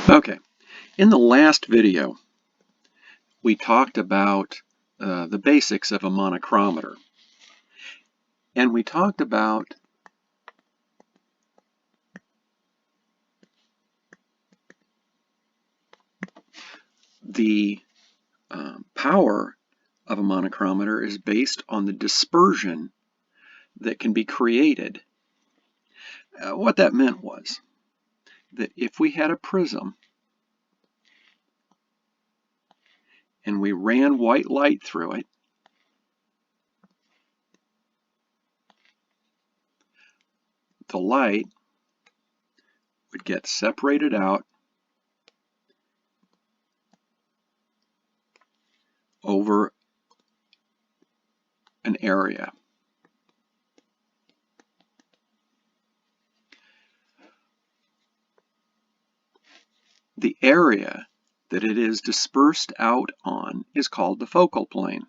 Okay, in the last video, we talked about the basics of a monochromator. And we talked about the power of a monochromator is based on the dispersion that can be created. What that meant was that if we had a prism and we ran white light through it, the light would get separated out over an area. The area that it is dispersed out on is called the focal plane.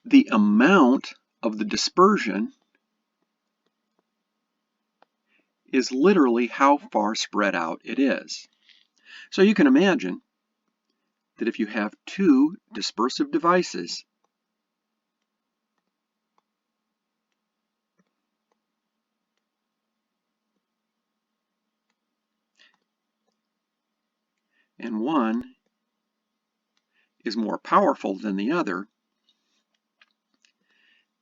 The amount of the dispersion is literally how far spread out it is. So you can imagine that if you have two dispersive devices, and one is more powerful than the other,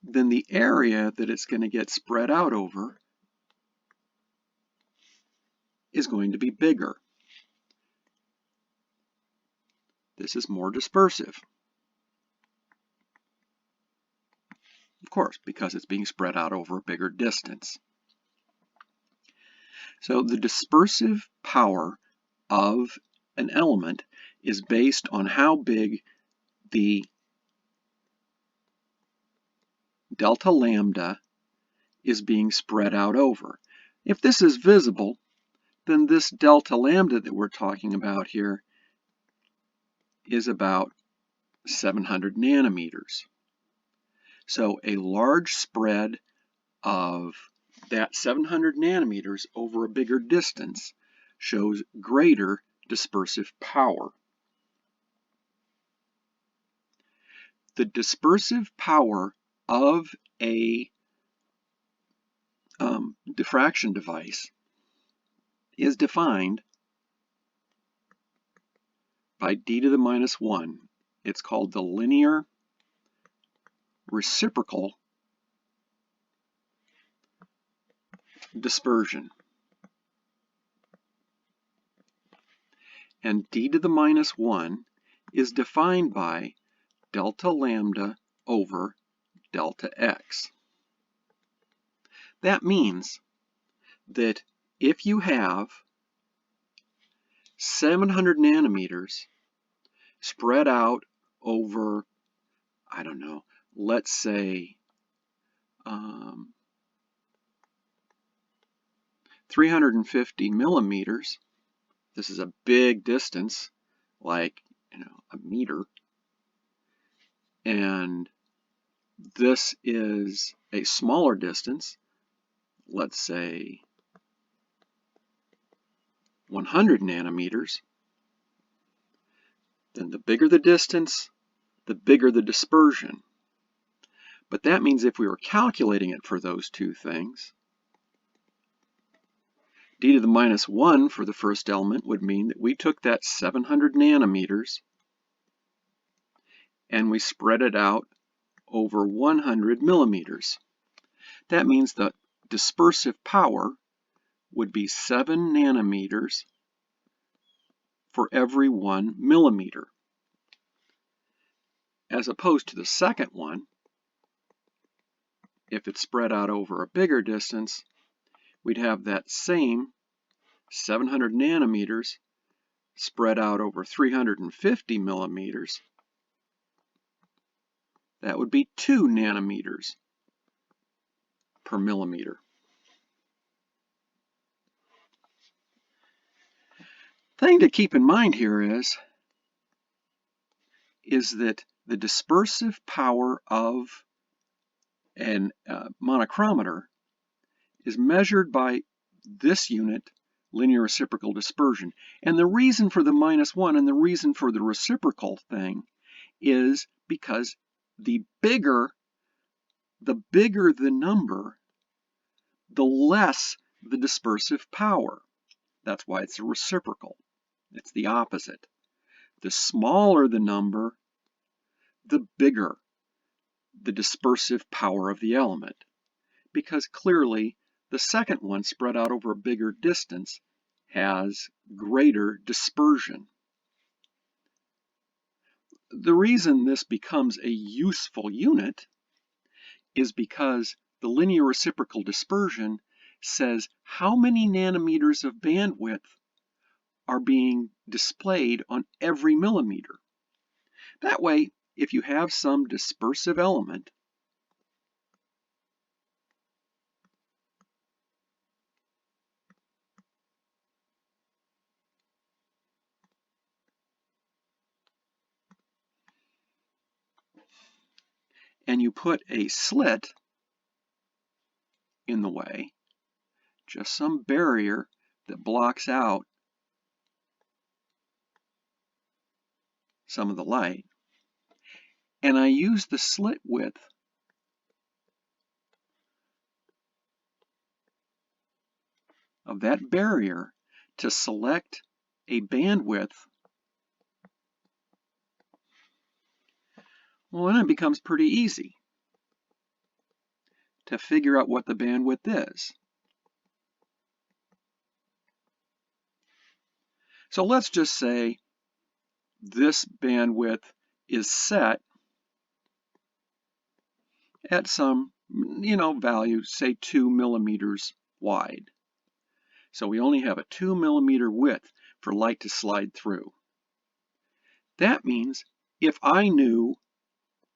then the area that it's going to get spread out over is going to be bigger. This is more dispersive. Of course, because it's being spread out over a bigger distance. So the dispersive power of an element is based on how big the delta lambda is being spread out over. If this is visible, then this delta lambda that we're talking about here is about 700 nanometers. So a large spread of that 700 nanometers over a bigger distance shows greater dispersive power. The dispersive power of a diffraction device is defined by d to the minus 1. It's called the linear reciprocal dispersion. And d to the minus 1 is defined by delta lambda over delta x. That means that if you have 700 nanometers spread out over, I don't know, let's say 350 millimeters. This is a big distance, like a meter, and this is a smaller distance, let's say 100 nanometers. Then the bigger the distance, the bigger the dispersion. But that means if we were calculating it for those two things, d to the minus 1 for the first element would mean that we took that 700 nanometers and we spread it out over 100 millimeters. That means the dispersive power would be 7 nanometers for every 1 millimeter. As opposed to the second one, if it's spread out over a bigger distance, we'd have that same 700 nanometers spread out over 350 millimeters. That would be 2 nanometers per millimeter. Thing to keep in mind here is that the dispersive power of an monochromator is measured by this unit, linear reciprocal dispersion. And the reason for the -1 and the reason for the reciprocal thing is because the bigger the number, the less the dispersive power. That's why it's a reciprocal. It's the opposite. The smaller the number, the bigger the dispersive power of the element, because clearly the second one, spread out over a bigger distance, has greater dispersion. The reason this becomes a useful unit is because the linear reciprocal dispersion says how many nanometers of bandwidth are being displayed on every millimeter. That way, if you have some dispersive element, and you put a slit in the way, just some barrier that blocks out some of the light, and I use the slit width of that barrier to select a bandwidth, well, then it becomes pretty easy to figure out what the bandwidth is. So let's just say this bandwidth is set at some, value, say 2 millimeters wide. So we only have a 2 millimeter width for light to slide through. That means if I knew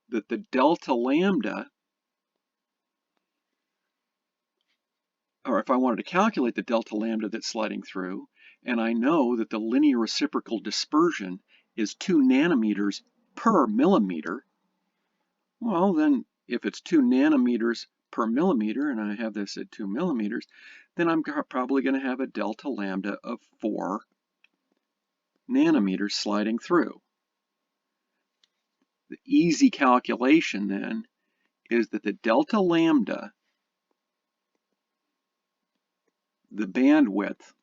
that the delta lambda, or if I wanted to calculate the delta lambda that's sliding through, and I know that the linear reciprocal dispersion is 2 nanometers per millimeter, well, then if it's 2 nanometers per millimeter, and I have this at 2 millimeters, then I'm probably going to have a delta lambda of 4 nanometers sliding through. The easy calculation then is that the delta lambda, the bandwidth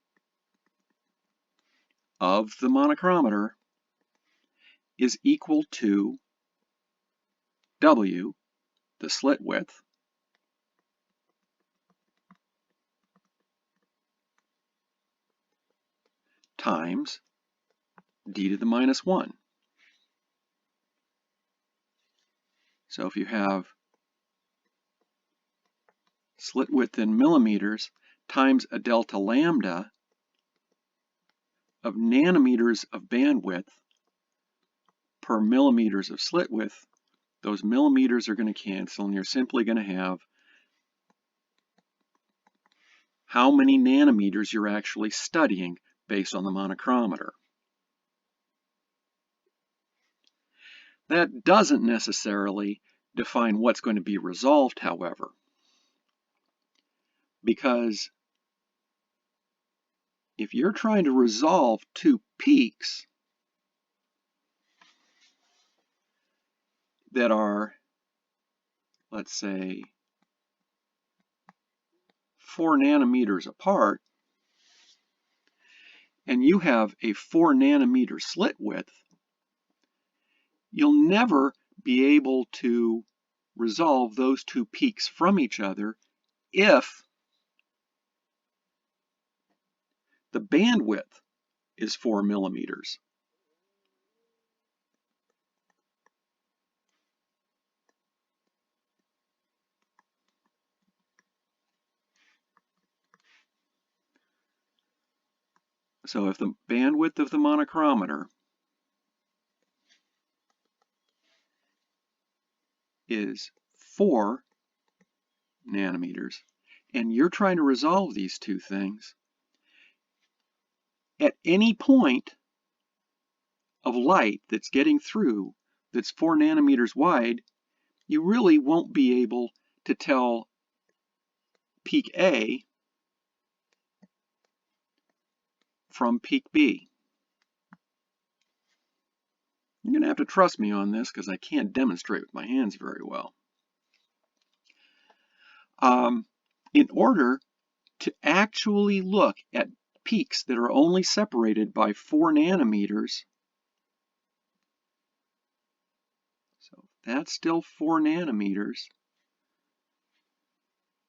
of the monochromator, is equal to W, the slit width, times d to the -1. So if you have slit width in millimeters times a delta lambda of nanometers of bandwidth per millimeters of slit width, those millimeters are going to cancel, and you're simply going to have how many nanometers you're actually studying based on the monochromator. That doesn't necessarily define what's going to be resolved, however, because if you're trying to resolve two peaks that are, let's say, 4 nanometers apart, and you have a 4 nanometer slit width, you'll never be able to resolve those two peaks from each other if the bandwidth is 4 millimeters. So if the bandwidth of the monochromator is 4 nanometers, and you're trying to resolve these two things, at any point of light that's getting through that's 4 nanometers wide, you really won't be able to tell peak A from peak B. You're going to have to trust me on this because I can't demonstrate with my hands very well. In order to actually look at peaks that are only separated by 4 nanometers, so that's still 4 nanometers,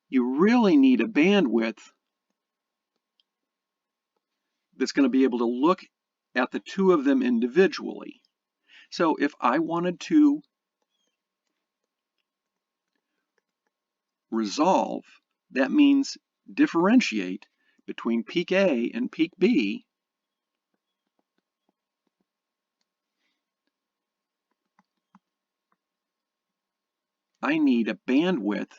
you really need a bandwidth that's going to be able to look at the two of them individually. So if I wanted to resolve, that means differentiate between peak A and peak B, I need a bandwidth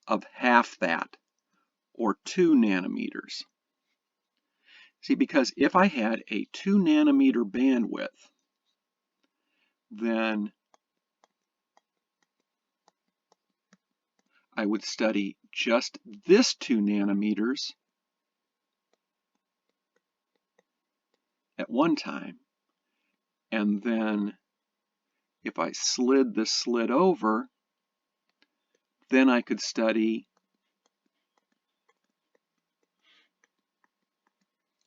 of half that, or 2 nanometers. See, because if I had a 2 nanometer bandwidth, then I would study just this 2 nanometers at one time. And then if I slid the slit over, then I could study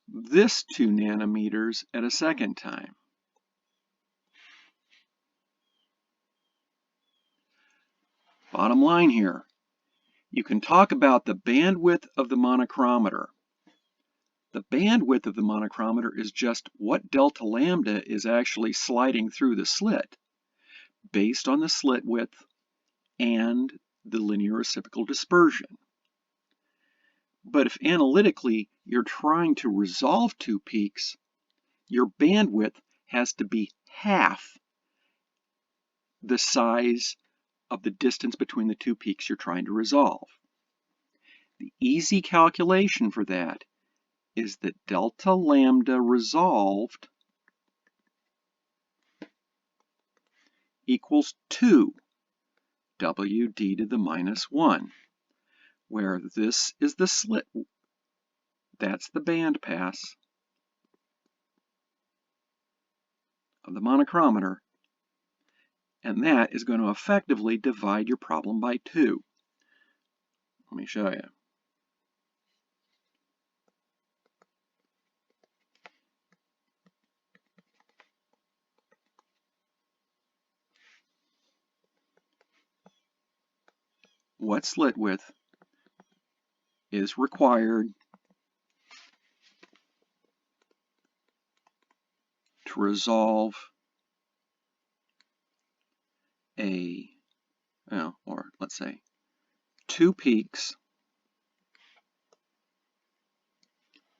this 2 nanometers at a second time. Bottom line here, you can talk about the bandwidth of the monochromator. The bandwidth of the monochromator is just what delta lambda is actually sliding through the slit based on the slit width and the linear reciprocal dispersion. But if analytically you're trying to resolve 2 peaks, your bandwidth has to be half the size of the distance between the 2 peaks you're trying to resolve. The easy calculation for that is that delta lambda resolved equals 2 WD to the minus 1, where this is the slit, that's the bandpass of the monochromator, and that is going to effectively divide your problem by 2. Let me show you. What slit width is required to resolve or let's say 2 peaks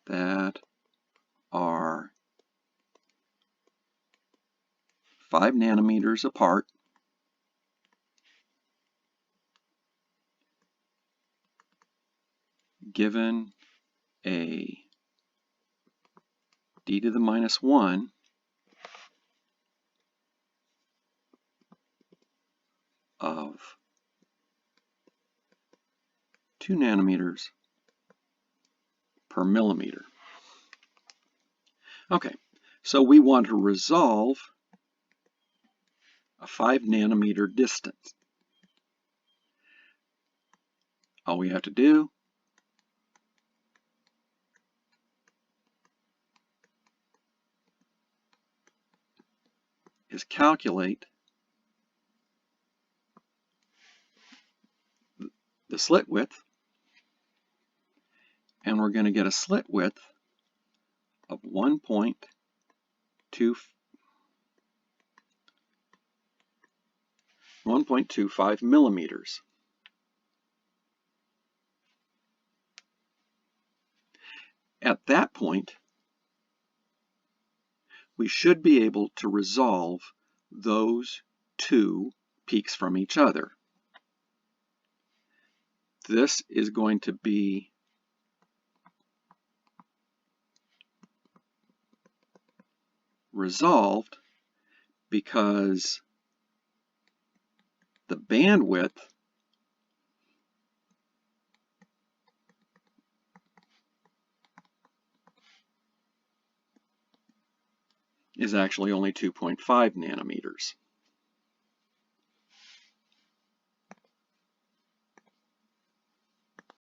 that are 5 nanometers apart, given a d to the minus 1 of 2 nanometers per millimeter. Okay, so we want to resolve a 5 nanometer distance. All we have to do is calculate the slit width, and we're going to get a slit width of 1.25 millimeters. At that point, we should be able to resolve those 2 peaks from each other. This is going to be resolved because the bandwidth is actually only 2.5 nanometers.